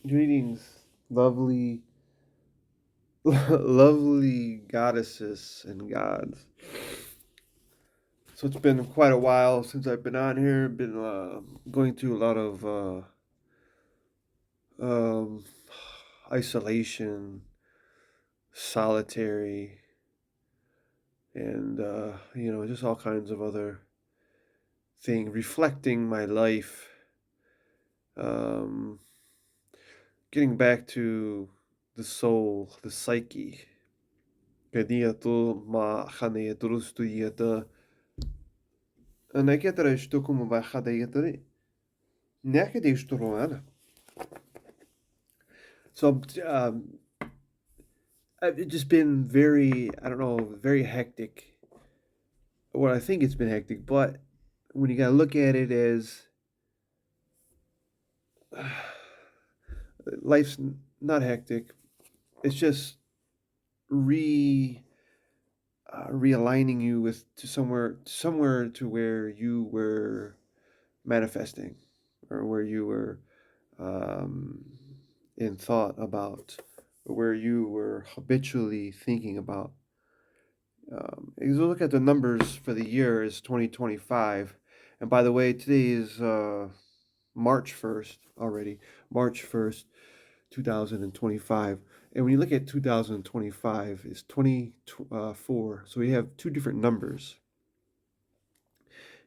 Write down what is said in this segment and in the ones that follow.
Greetings, lovely, lovely goddesses and gods. So it's been quite a while since I've been on here. Been going through a lot of um, isolation, solitary, and just all kinds of other things. Reflecting my life, um, getting back to the soul, the psyche. Kadiato ma khanayatrustu. أنا كده اشتكم بحديقة نحكي يشترون أنا. So it's just been very, I don't know, very hectic. Well, I think it's been hectic, but when you gotta look at it as life's not hectic, it's just re realigning you with to somewhere to where you were manifesting, or where you were um, in thought about, or where you were habitually thinking about. If you look at the numbers for the year is 2025, and by the way, today is March 1st already, March 1st, 2025. And when you look at 2025, it's 24. So we have two different numbers.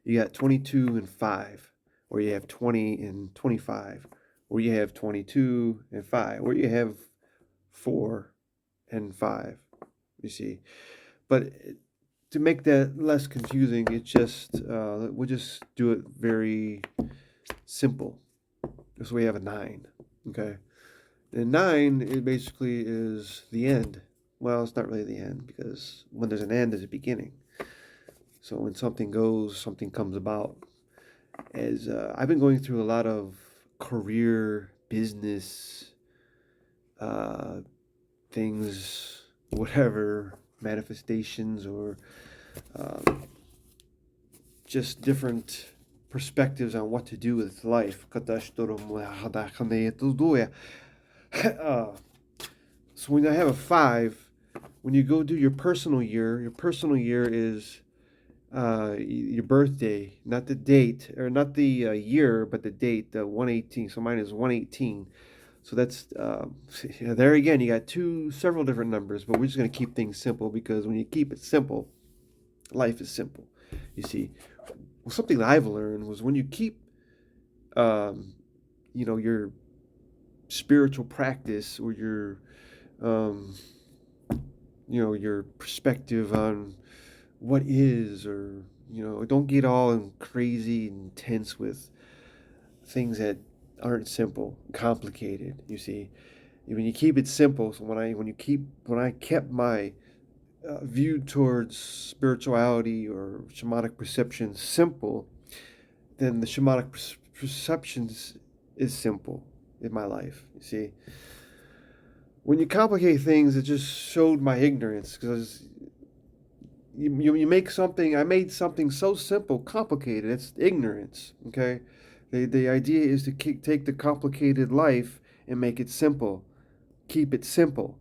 You got 22 and 5, or you have 20 and 25, or you have 22 and 5, or you have 4 and 5. You see, but to make that less confusing, we'll just do it very simple. So we have a 9, okay? And 9, it basically is the end. Well, it's not really the end, because when there's an end, there's a beginning. So when something goes, something comes about. As I've been going through a lot of career, business, uh, things, whatever, manifestations, or um, just different perspectives on what to do with life. Uh, so when I have a 5, when you go do your personal year is your birthday, not the date, or not the year, but the date, 118. So mine is 118. So that's there again. You got several different numbers, but we're just gonna keep things simple, because when you keep it simple, life is simple. You see, well, something that I've learned was when you keep, um, your spiritual practice, or um, your perspective on what is, or don't get all crazy and intense with things that aren't simple, complicated. You see, when you keep it simple. So when I kept my view towards spirituality or shamanic perception simple, then the shamanic perceptions is simple in my life. You see, when you complicate things, it just showed my ignorance, because you make something. I made something so simple complicated. It's ignorance. Okay, the idea is to take the complicated life and make it simple. Keep it simple.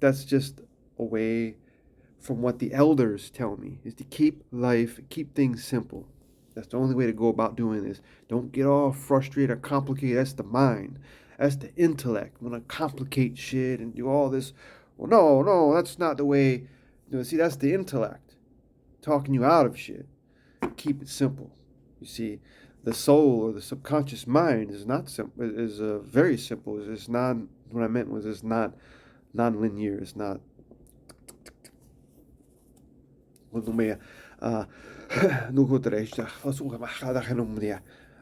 That's just a way from what the elders tell me, is to keep things simple. That's the only way to go about doing this. Don't get all frustrated or complicated. That's the mind. That's the intellect. Want to complicate shit and do all this. Well, no, no, that's not the way. See, that's the intellect talking you out of shit. Keep it simple. You see, the soul, or the subconscious mind, is not simple. Is very simple. It's non. What I meant was, it's not non-linear. It's not. Uh,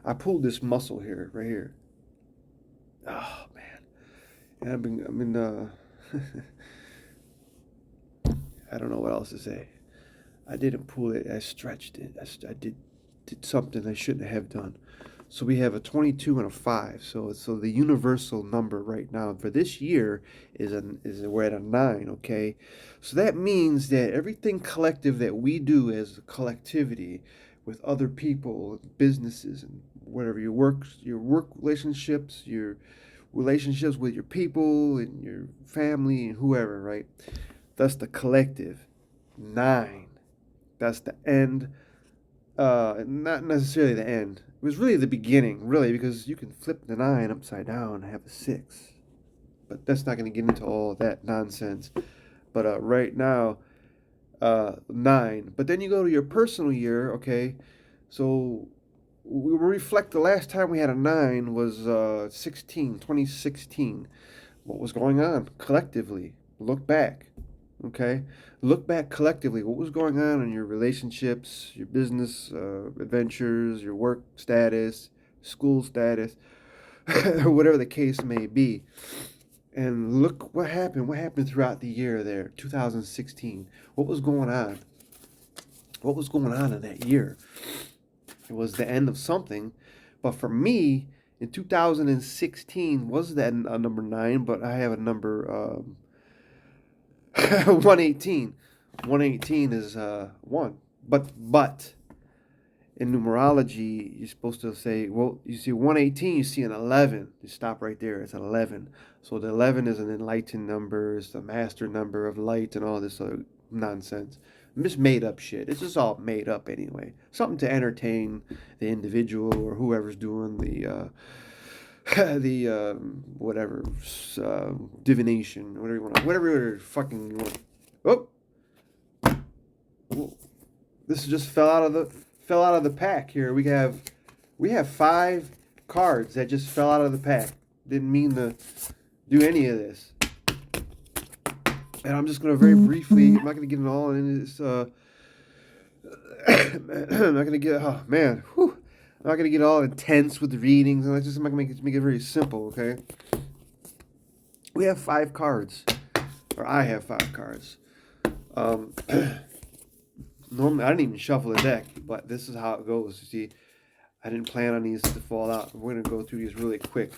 I pulled this muscle here, right here. Oh man, and I don't know what else to say. I didn't pull it. I stretched it. I did something I shouldn't have done. So we have a 22 and a 5. So the universal number right now for this year is we're at a 9. Okay, so that means that everything collective that we do as a collectivity, with other people, businesses, and whatever, your work relationships, your relationships with your people and your family and whoever, right? That's the collective. 9. That's the end. Not necessarily the end. It was really the beginning, really, because you can flip the 9 upside down and have a 6. But that's not going to get into all of that nonsense. But right now, 9. But then you go to your personal year, okay? So we reflect the last time we had a 9 was 2016. What was going on collectively? Look back, okay? Look back collectively. What was going on in your relationships, your business adventures, your work status, school status, whatever the case may be. And look what happened. What happened throughout the year there, 2016? What was going on? What was going on in that year? It was the end of something. But for me, in 2016 was that a number 9, but I have a number 118. 118 is 1. But in numerology, you're supposed to say, well, you see 118, you see an 11. You stop right there. It's an 11. So the 11 is an enlightened number. It's the master number of light and all this other nonsense. Just made up shit. It's just all made up anyway. Something to entertain the individual or whoever's doing the whatever divination, whatever you want, whatever fucking you want. Oh, this just fell out of the pack here. We have 5 cards that just fell out of the pack. Didn't mean to do any of this. And I'm just going to very briefly, I'm not going to get it all in this, I'm not going to get, oh man, whew. I'm not going to get all intense with the readings, and I'm just going to make it very simple, okay? We have 5 cards, or I have 5 cards. Normally, I didn't even shuffle the deck, but this is how it goes. You see, I didn't plan on these to fall out. We're going to go through these really quick.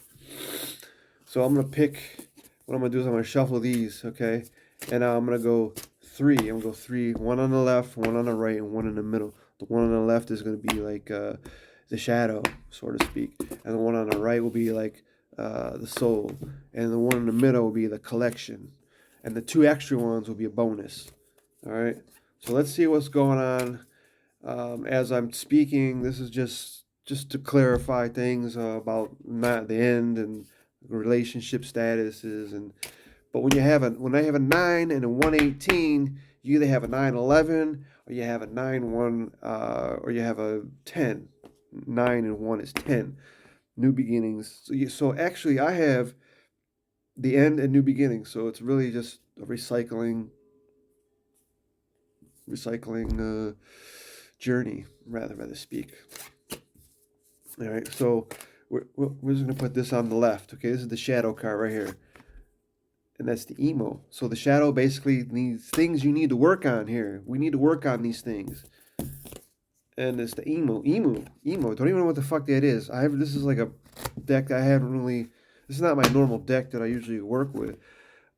So I'm going to pick, what I'm going to do is I'm going to shuffle these, okay? And I'm going to go 3. I'm going to go 3, 1 on the left, 1 on the right, and 1 in the middle. The one on the left is going to be like the shadow, so to speak. And the one on the right will be like the soul. And the one in the middle will be the collection. And the 2 extra ones will be a bonus. All right? So let's see what's going on as I'm speaking. This is just to clarify things about not the end and relationship statuses. But when I have a 9 and a 118, you either have a 911 or you have a 91 or you have a 10. 9 and 1 is 10. New beginnings. So actually, I have the end and new beginnings. So it's really just a recycling journey, rather speak. All right, so we're just going to put this on the left. Okay, this is the shadow card right here. And that's the emo. So the shadow basically needs things you need to work on here. We need to work on these things. And it's the emo. Don't even know what the fuck that is. This is like a deck that I haven't really, this is not my normal deck that I usually work with.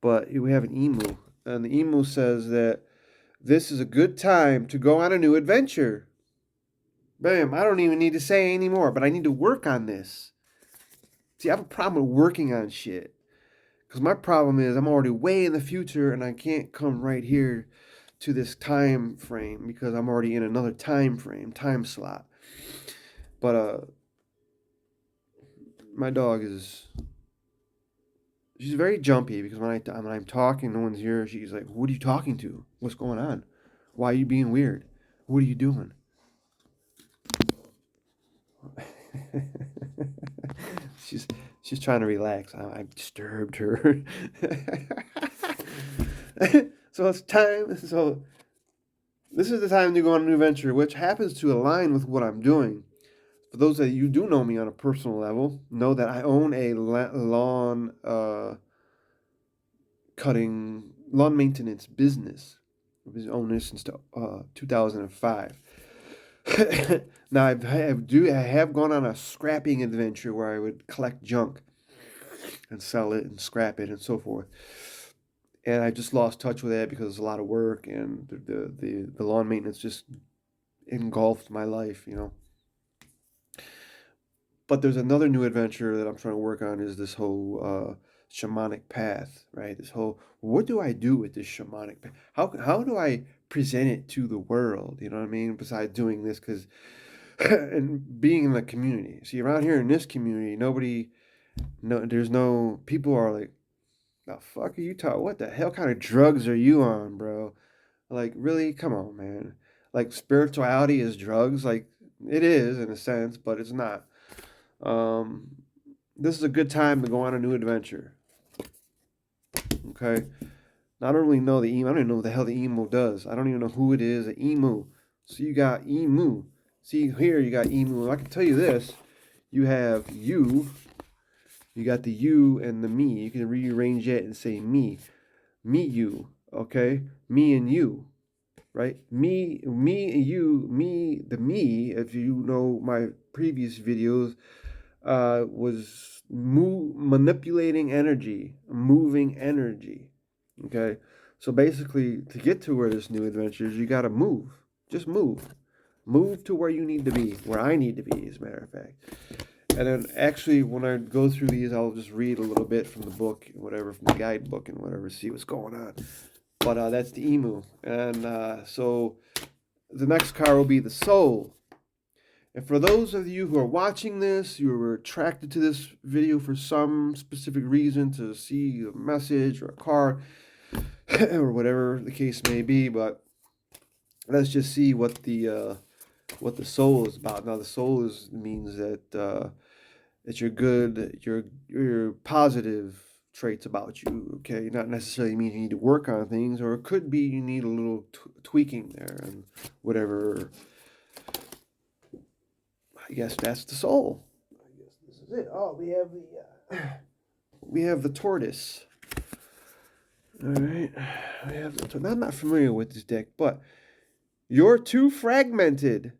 But we have an emo. And the emo says that this is a good time to go on a new adventure. Bam, I don't even need to say anymore, but I need to work on this. See, I have a problem with working on shit. Because my problem is I'm already way in the future and I can't come right here to this time frame because I'm already in another time slot. But my dog she's very jumpy because when I'm talking, no one's here. She's like, "What are you talking to? What's going on? Why are you being weird? What are you doing?" She's trying to relax. I disturbed her. So it's time. So this is the time to go on a new venture, which happens to align with what I'm doing. For those that you do know me on a personal level, know that I own a lawn maintenance business. I've been owning this since 2005. Now I have gone on a scrapping adventure where I would collect junk and sell it and scrap it and so forth. And I just lost touch with that because it's a lot of work and the lawn maintenance just engulfed my life, But there's another new adventure that I'm trying to work on is this whole shamanic path, right? This whole, what do I do with this shamanic path? How do I present it to the world? You know what I mean? Besides doing this, because and being in the community. See, around here in this community, there's no people are like, the fuck are you talking? What the hell kind of drugs are you on, bro? Like, really? Come on, man. Like, spirituality is drugs? Like, it is in a sense, but it's not. Um, this is a good time to go on a new adventure. Okay? I don't really know the emo. I don't even know what the hell the emo does. I don't even know who it is, an emu. So you got emu. See, here you got emu. I can tell you this. You have you. You got the you and the me. You can rearrange it and say me. Me, you. Okay? Me and you. Right? Me, you, me, the me, if you know my previous videos, was manipulating energy, moving energy. Okay? So basically, to get to where this new adventure is, you got to move. Just move. Move to where you need to be, where I need to be, as a matter of fact. And then actually, when I go through these, I'll just read a little bit from the book, whatever, from the guidebook and whatever, see what's going on. But that's the emu. And so the next card will be the soul. And for those of you who are watching this, you were attracted to this video for some specific reason, to see a message or a card, or whatever the case may be, but let's just see what the soul is about. Now, the soul means that your good, your positive traits about you. Okay, not necessarily mean you need to work on things, or it could be you need a little tweaking there and whatever. I guess that's the soul. I guess this is it. Oh, we have the tortoise. All right, we have the tortoise. I'm not familiar with this deck, but you're too fragmented.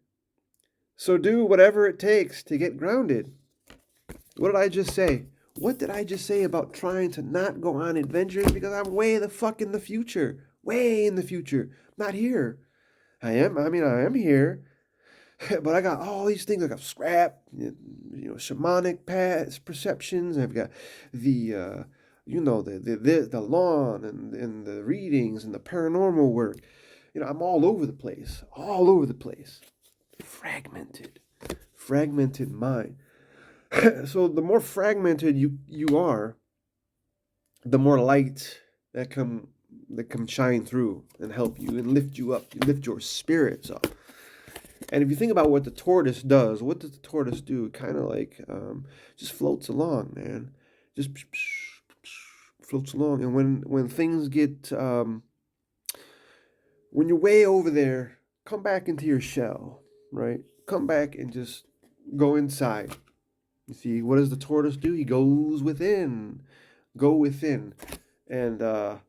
So do whatever it takes to get grounded. What did I just say? What did I just say about trying to not go on adventures? Because I'm way the fuck in the future. Way in the future. I'm not here. I am here. But I got all these things. I got scrap, shamanic past perceptions. I've got the, the lawn and the readings and the paranormal work. I'm all over the place. All over the place. Fragmented mind. So the more fragmented you are, the more light that come shine through and help you and lift you up, lift your spirits up. And if you think about what the tortoise does, what does the tortoise do? Kind of like just floats along, man. Just floats along. And when things get when you're way over there, come back into your shell, right? Come back and just go inside. You see, what does the tortoise do? He goes within. Go within. And I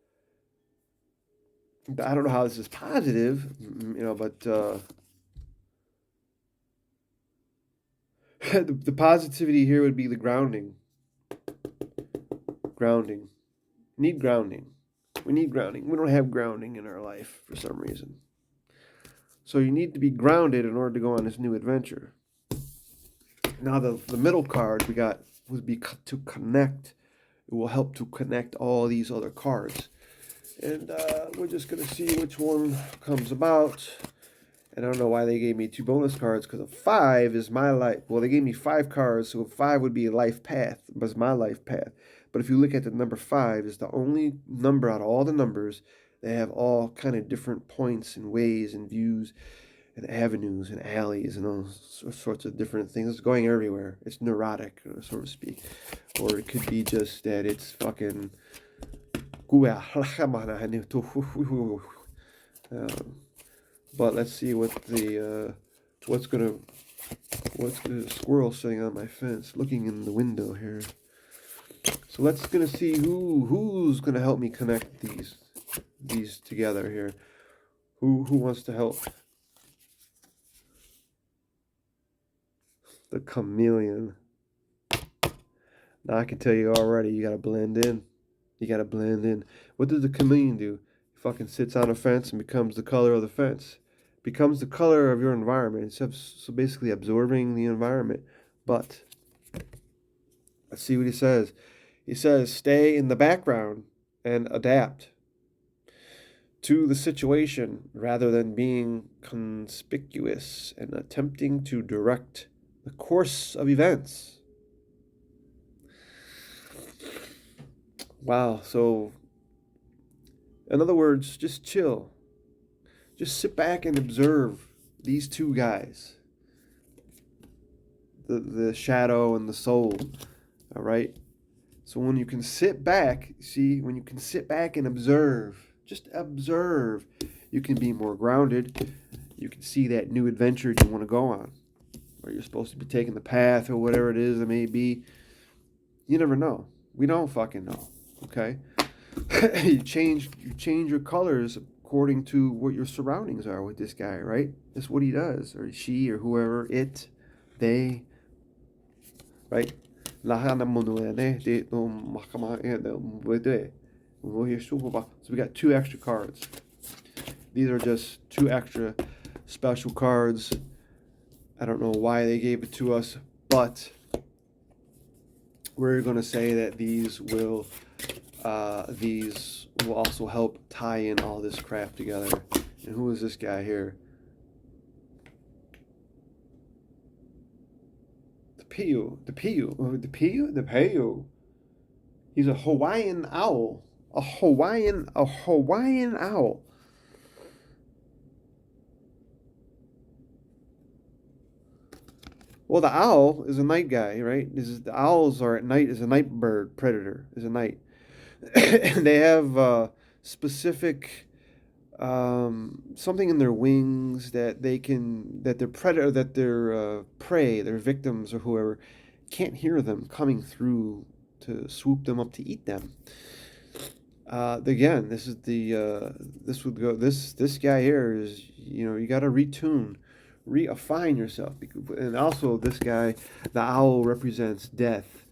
don't know how this is positive, but the positivity here would be the grounding. Grounding. Need grounding. We need grounding. We don't have grounding in our life for some reason. So you need to be grounded in order to go on this new adventure. Now the middle card we got would be to connect. It will help to connect all these other cards. And we're just going to see which one comes about. And I don't know why they gave me 2 bonus cards, because a 5 is my life. Well, they gave me 5 cards, so 5 would be a life path. But it's my life path. But if you look at the number 5, it's the only number out of all the numbers. They have all kind of different points and ways and views and avenues and alleys and all sorts of different things. It's going everywhere. It's neurotic, so to speak. Or it could be just that it's fucking... But let's see what what's the squirrel sitting on my fence, looking in the window here. So let's gonna see who's gonna help me connect these together here. Who wants to help? The chameleon. Now I can tell you already, you gotta blend in. You gotta blend in. What does the chameleon do? He fucking sits on a fence and becomes the color of the fence. Becomes the color of your environment. It's so basically absorbing the environment. But Let's see what he says. He says, stay in the background and adapt to the situation rather than being conspicuous and attempting to direct the course of events. Wow, so in other words, just chill. Just sit back and observe these two guys, the shadow and the soul. All right. So when you can sit back, see, when you can sit back and observe, just observe, you can be more grounded. You can see that new adventure you want to go on, or you're supposed to be taking the path or whatever it is it may be. You never know. We don't fucking know. Okay. you change your colors according to what your surroundings are with this guy, right? That's what he does, or she, or whoever, it, they, right? So we got 2 extra cards. These are just 2 extra special cards. I don't know why they gave it to us, but we're going to say that these will also help tie in all this crap together. And who is this guy here? The Piu. He's a Hawaiian owl. A Hawaiian owl. Well, the owl is a night guy, right? The owls are at night. Is a night bird predator. Is a night. And they have specific something in their wings that their predator, that their prey, their victims or whoever, can't hear them coming through to swoop them up to eat them. Again, this guy here is, you got to refine yourself. And also this guy, the owl, represents death.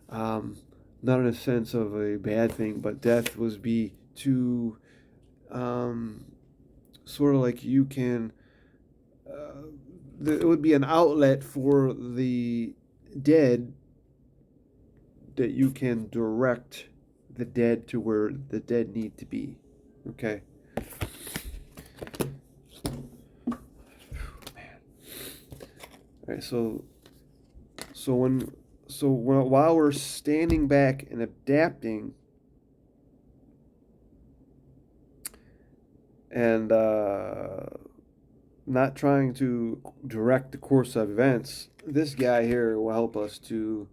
Not in a sense of a bad thing, but death would be to sort of like you can, it would be an outlet for the dead, that you can direct the dead to where the dead need to be. Okay. Man. All right. So while we're standing back and adapting, and not trying to direct the course of events, this guy here will help us to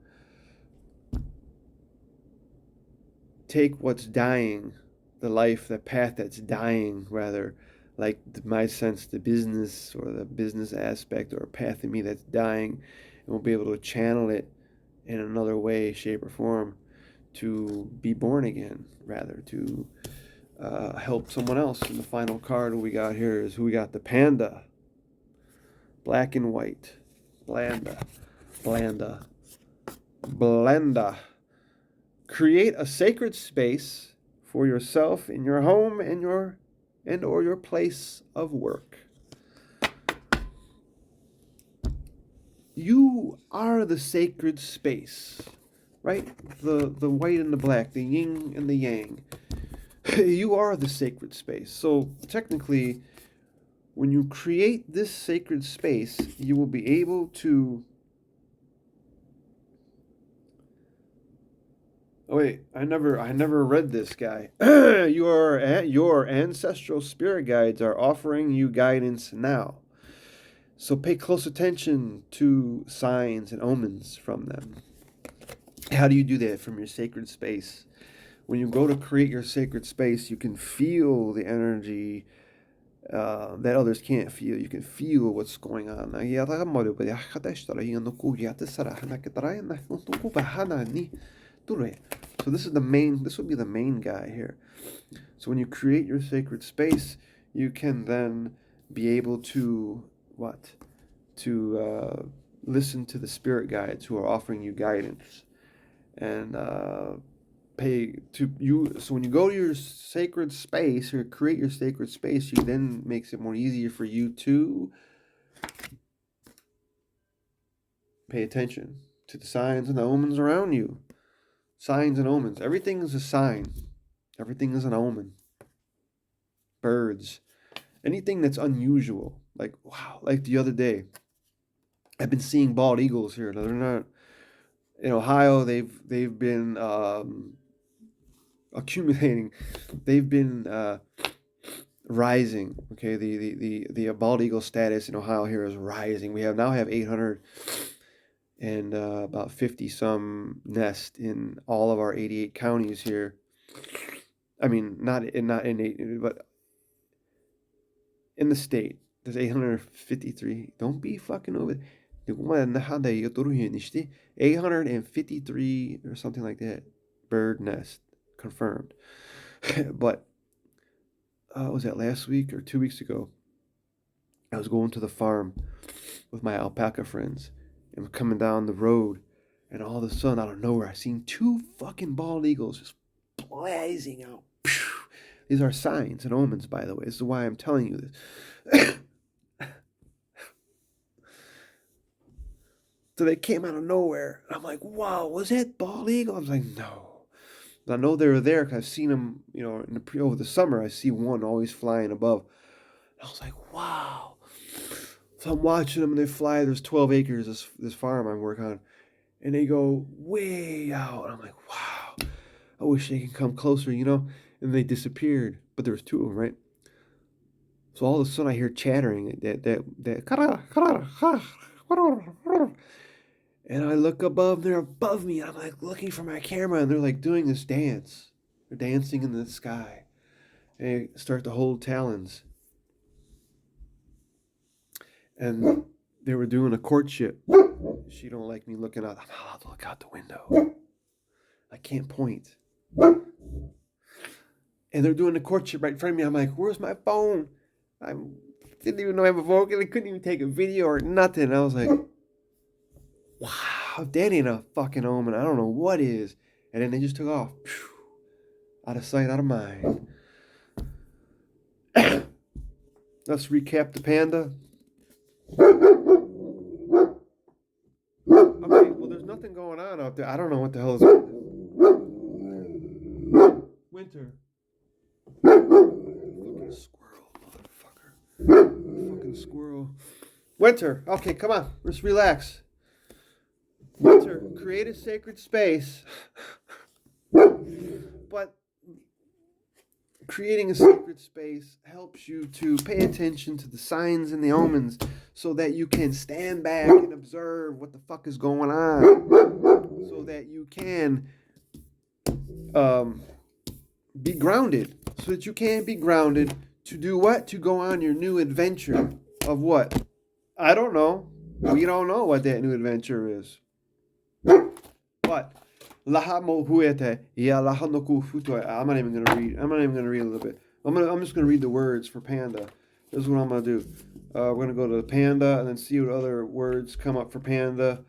take what's dying, the path that's dying, rather, like my sense, the business or the business aspect or a path in me that's dying, and we'll be able to channel it in another way, shape, or form to be born again, rather, to help someone else. And the final card we got here is who we got: the panda. Black and white. Blanda. Create a sacred space for yourself in your home and or your place of work. You are the sacred space, right? The white and the black, the yin and the yang. You are the sacred space. So technically, when you create this sacred space, you will be able to... Oh wait, I never read this guy. Your ancestral spirit guides are offering you guidance now. So pay close attention to signs and omens from them. How do you do that? From your sacred space. When you go to create your sacred space, you can feel the energy that others can't feel. You can feel what's going on. So this would be the main guy here. So when you create your sacred space, you can then be able to listen to the spirit guides who are offering you guidance, and so when you go to your sacred space or create your sacred space, you then makes it more easier for you to pay attention to the signs and the omens around you. Signs and omens. Everything is a sign. Everything is an omen. Birds. Anything that's unusual. Like, wow, like the other day, I've been seeing bald eagles here. Now, they're not in Ohio. They've been accumulating. They've been rising. Okay, the bald eagle status in Ohio here is rising. We now have 800 and about 50 some nest in all of our 88 counties here. I mean, not in eight, but in the state. There's 853. Don't be fucking over. 853 or something like that bird nest confirmed. But was that last week or 2 weeks ago? I was going to the farm with my alpaca friends and we're coming down the road, and all of a sudden, out of nowhere, I seen 2 fucking bald eagles just blazing out. These are signs and omens, by the way. This is why I'm telling you this. So they came out of nowhere. I'm like, wow, was that bald eagle? I was like, no. I know they were there because I've seen them, over the summer. I see one always flying above. And I was like, wow. So I'm watching them and they fly. There's 12 acres, this farm I work on. And they go way out. And I'm like, wow. I wish they could come closer, And they disappeared. But there was 2 of them, right? So all of a sudden I hear chattering. And I look above, they're above me. I'm like looking for my camera, and they're like doing this dance. They're dancing in the sky. And they start to hold talons. And they were doing a courtship. She don't like me looking out. I'm not allowed to look out the window. I can't point. And they're doing the courtship right in front of me. I'm like, where's my phone? I didn't even know I have a phone. I couldn't even take a video or nothing. And I was like, wow, that ain't a fucking omen. I don't know what is. And then they just took off. Out of sight, out of mind. Let's recap the panda. Okay, well, there's nothing going on out there. I don't know what the hell is going on. Winter. Fucking squirrel, motherfucker. Fucking squirrel. Winter. Okay, come on. Let's relax. Winter. Create a sacred space. But creating a sacred space helps you to pay attention to the signs and the omens so that you can stand back and observe what the fuck is going on. So that you can be grounded. So that you can be grounded to do what? To go on your new adventure of what? I don't know. We don't know what that new adventure is. But I'm not even gonna read. I'm not even gonna read a little bit. I'm just gonna read the words for panda. This is what I'm gonna do. We're gonna go to the panda and then see what other words come up for panda.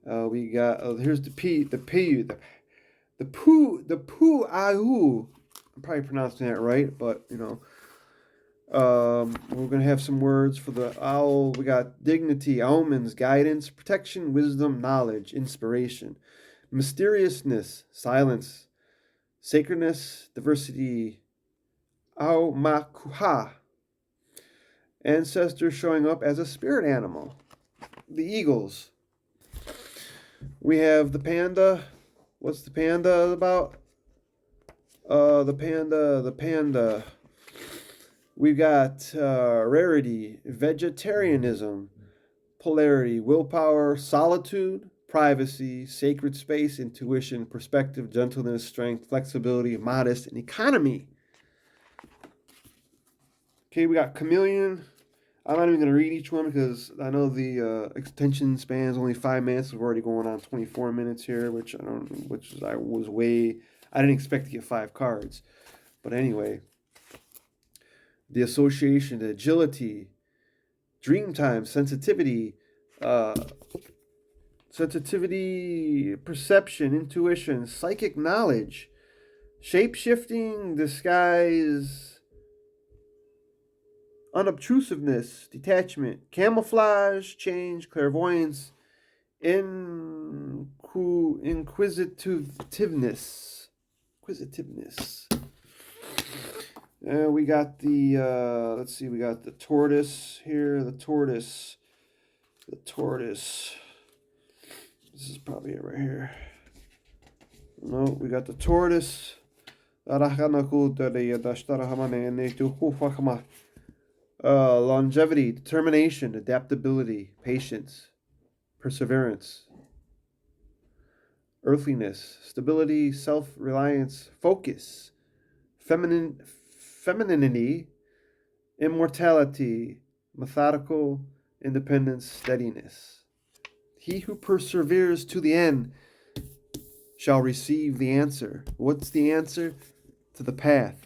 We got here's the p, the p, the poo ahu. I'm probably pronouncing that right, but we're gonna have some words for the owl. We got dignity, omens, guidance, protection, wisdom, knowledge, inspiration. Mysteriousness, silence, sacredness, diversity, Aumakuha. Ancestors showing up as a spirit animal. The eagles. We have the panda. What's the panda about? The panda. We've got rarity, vegetarianism, polarity, willpower, solitude, privacy, sacred space, intuition, perspective, gentleness, strength, flexibility, modest, and economy. Okay, we got chameleon. I'm not even going to read each one because I know the extension span is only 5 minutes. We're already going on 24 minutes here, which I didn't expect to get 5 cards. But anyway, the association, the agility, dream time, sensitivity, perception, intuition, psychic knowledge, shape-shifting, disguise, unobtrusiveness, detachment, camouflage, change, clairvoyance, Inquisitiveness. We got the, let's see, we got the tortoise here, the tortoise. This is probably it right here. No, we got the tortoise. Longevity, determination, adaptability, patience, perseverance, earthliness, stability, self-reliance, focus, femininity, immortality, methodical, independence, steadiness. He who perseveres to the end shall receive the answer. What's the answer? To the path,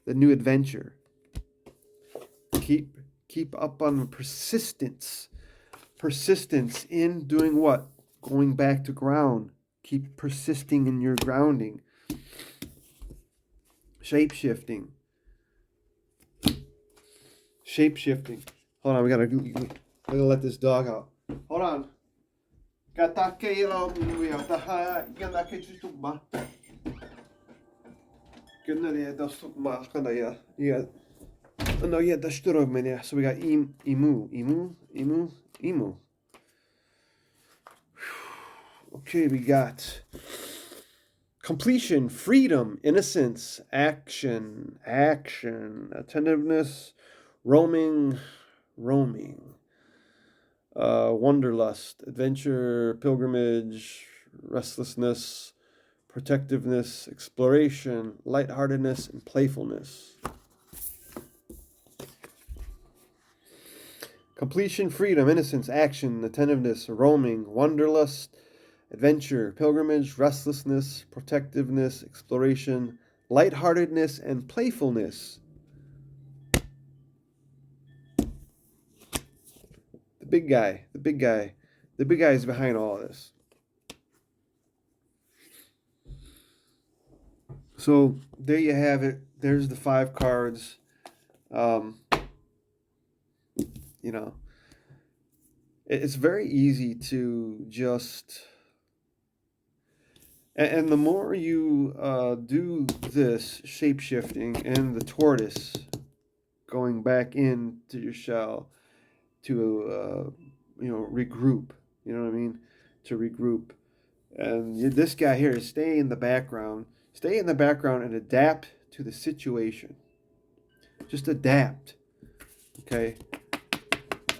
the new adventure. Keep up on persistence. Persistence in doing what? Going back to ground. Keep persisting in your grounding. Shape-shifting. Hold on, I'm gonna let this dog out. Hold on. No, yeah, that's true. So we got emu. Okay, we got completion, freedom, innocence, action, attentiveness, roaming, wanderlust, adventure, pilgrimage, restlessness, protectiveness, exploration, lightheartedness, and playfulness. Completion, freedom, innocence, action, attentiveness, roaming, wanderlust, adventure, pilgrimage, restlessness, protectiveness, exploration, lightheartedness, and playfulness. The big guy is behind all of this. So there you have it. There's the 5 cards. You know, it's very easy to just, and the more you do this shape-shifting and the tortoise going back into your shell to, regroup, you know what I mean? To regroup. And this guy here is stay in the background and adapt to the situation. Just adapt, okay?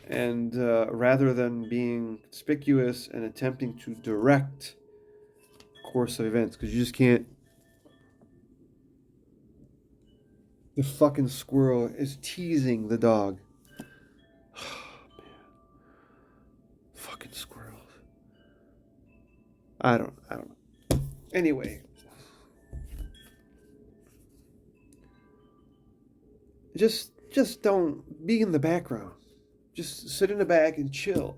And rather than being conspicuous and attempting to direct the course of events, because you just can't. The fucking squirrel is teasing the dog. Oh, man. Fucking squirrels. I don't know. Anyway. Just don't be in the background. Just sit in the back and chill.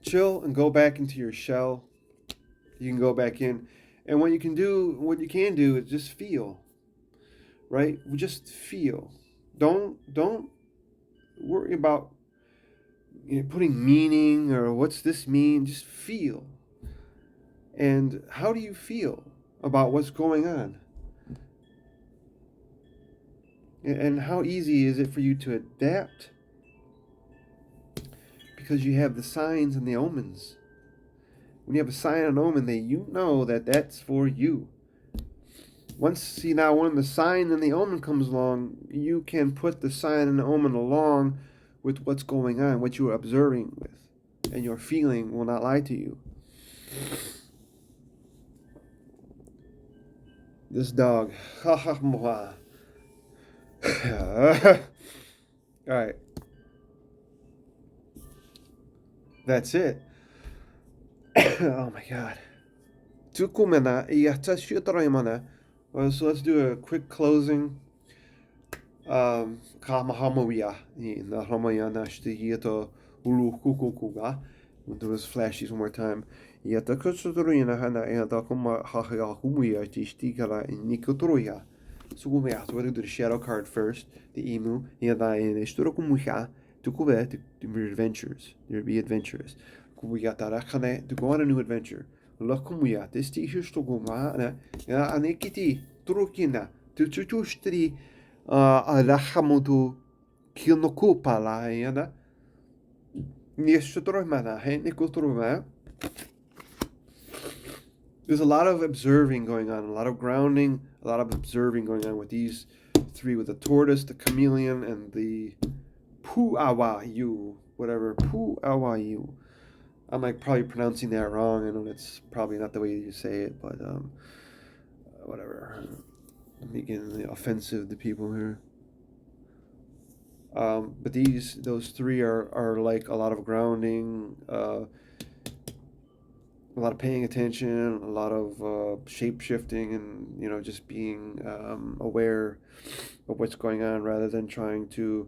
Chill and go back into your shell. You can go back in. And what you can do is just feel. Right? Just feel. Don't worry about putting meaning or what's this mean. Just feel. And how do you feel about what's going on? And how easy is it for you to adapt? Because you have the signs and the omens. When you have a sign and an omen, you know that that's for you. When the sign and the omen comes along, you can put the sign and the omen along with what's going on, what you're observing with. And your feeling will not lie to you. This dog. Alright. That's it. Oh my god. So let's do a quick closing. We'll do those flashies one more time. So we're going to do the shadow card first, the emu. to go there to be adventurous. To be adventurous. We got that to go on a new adventure. Look, we got this t-shirt to go on. Yeah, and ikiti turukina to chustri alahamutu kinokupa la yana. There's a lot of observing going on, a lot of grounding, a lot of observing going on with these three, with the tortoise, the chameleon, and the pu'awayu, whatever, pu'awayu. I'm like probably pronouncing that wrong. I know that's probably not the way you say it, but whatever. I'm making offensive to people here. But those three are like a lot of grounding, a lot of paying attention, a lot of shape shifting, and just being aware of what's going on rather than trying to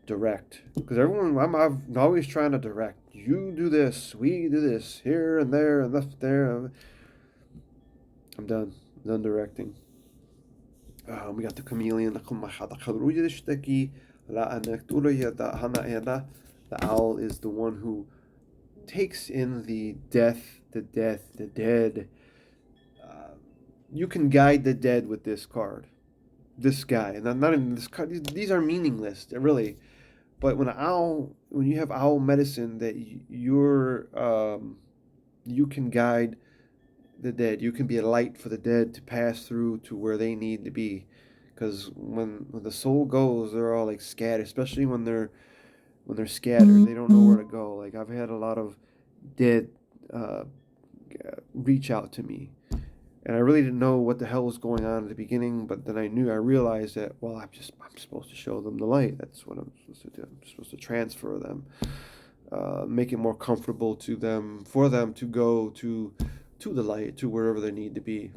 direct. Because I'm always trying to direct. You do this, we do this, here and there and left there. I'm done. I'm done directing. We got the chameleon. The owl is the one who takes in the death, the dead. You can guide the dead with this card. This guy. And not even this card. These are meaningless, really. But when you have owl medicine, that you can guide the dead. You can be a light for the dead to pass through to where they need to be. Because when the soul goes, they're all like scattered, especially when they're scattered. They don't know where to go. Like I've had a lot of dead reach out to me, and I really didn't know what the hell was going on at the beginning. But then I realized that I'm supposed to show them the light. That's what I'm supposed to do. I'm supposed to transfer them, make it more comfortable for them to go to the light, to wherever they need to be,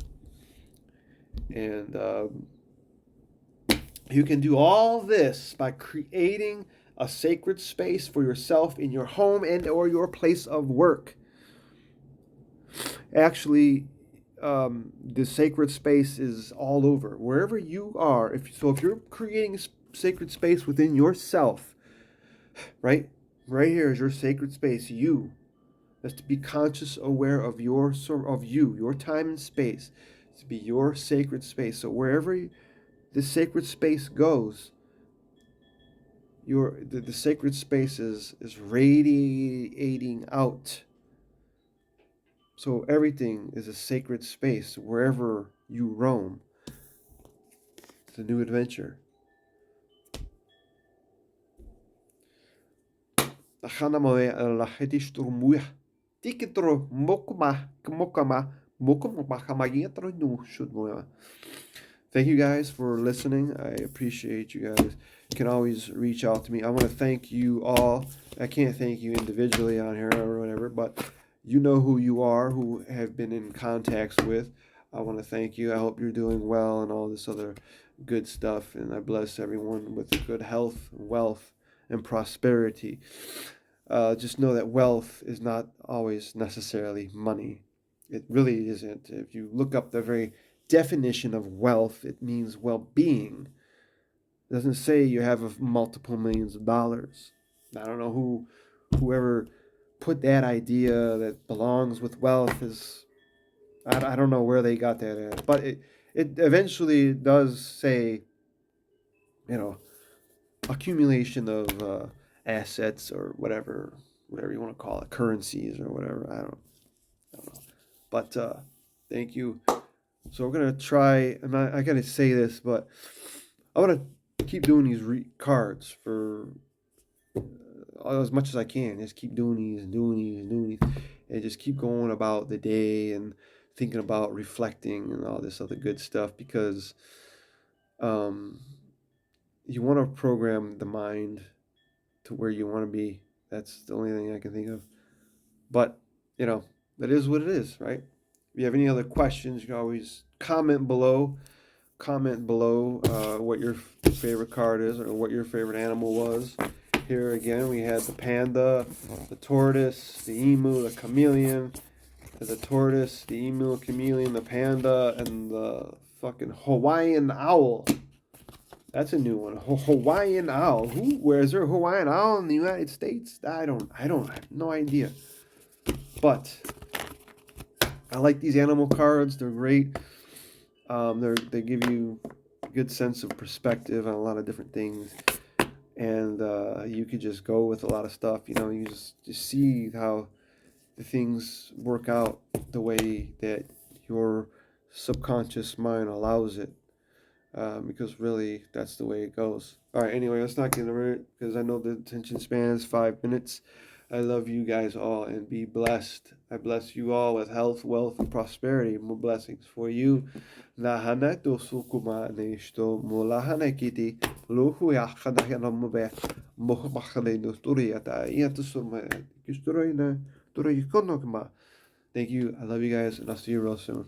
and. You can do all this by creating a sacred space for yourself in your home and or your place of work. Actually, the sacred space is all over. Wherever you are, if you're creating a sacred space within yourself, right here is your sacred space. You. That's to be conscious, aware of your time and space. To be your sacred space. So wherever this sacred space goes, the sacred space is radiating out. So everything is a sacred space wherever you roam. It's a new adventure. Thank you guys for listening. I appreciate you guys. You can always reach out to me. I want to thank you all. I can't thank you individually on here or whatever, but you know who you are, who have been in contacts with. I want to thank you. I hope you're doing well and all this other good stuff. And I bless everyone with good health, wealth, and prosperity. Just know that wealth is not always necessarily money. It really isn't. If you look up the very definition of wealth, it means well-being. It doesn't say you have multiple millions of dollars. I don't know whoever put that idea that belongs with wealth is. I don't know where they got that at, but it eventually does say, accumulation of assets or whatever you want to call it, currencies or whatever. I don't know. But thank you. So we're gonna try. I gotta say this, but I want to keep doing these cards for as much as I can. Just keep doing these, and just keep going about the day and thinking about reflecting and all this other good stuff, because you want to program the mind to where you want to be. That's the only thing I can think of. But that is what it is, right? If you have any other questions, you can always comment below. What your favorite card is or what your favorite animal was. Here again, we had the panda, the tortoise, the emu, the chameleon, the tortoise, the emu, chameleon, the panda, and the fucking Hawaiian owl. That's a new one. Hawaiian owl. Where is there a Hawaiian owl in the United States? I have no idea. But I like these animal cards. They're great. They give you a good sense of perspective on a lot of different things, and you could just go with a lot of stuff. You know, you just see how the things work out the way that your subconscious mind allows it. Because really, that's the way it goes. All right, anyway, let's not get into it because I know the attention span is 5 minutes. I love you guys all and be blessed. I bless you all with health, wealth, and prosperity. More blessings for you. Lahana to sukuma nesto mulahana kiti luhu yakana yanamobe mohmachane no turiata iatusuma kisturina turikonkma. Thank you. I love you guys, and I'll see you real soon.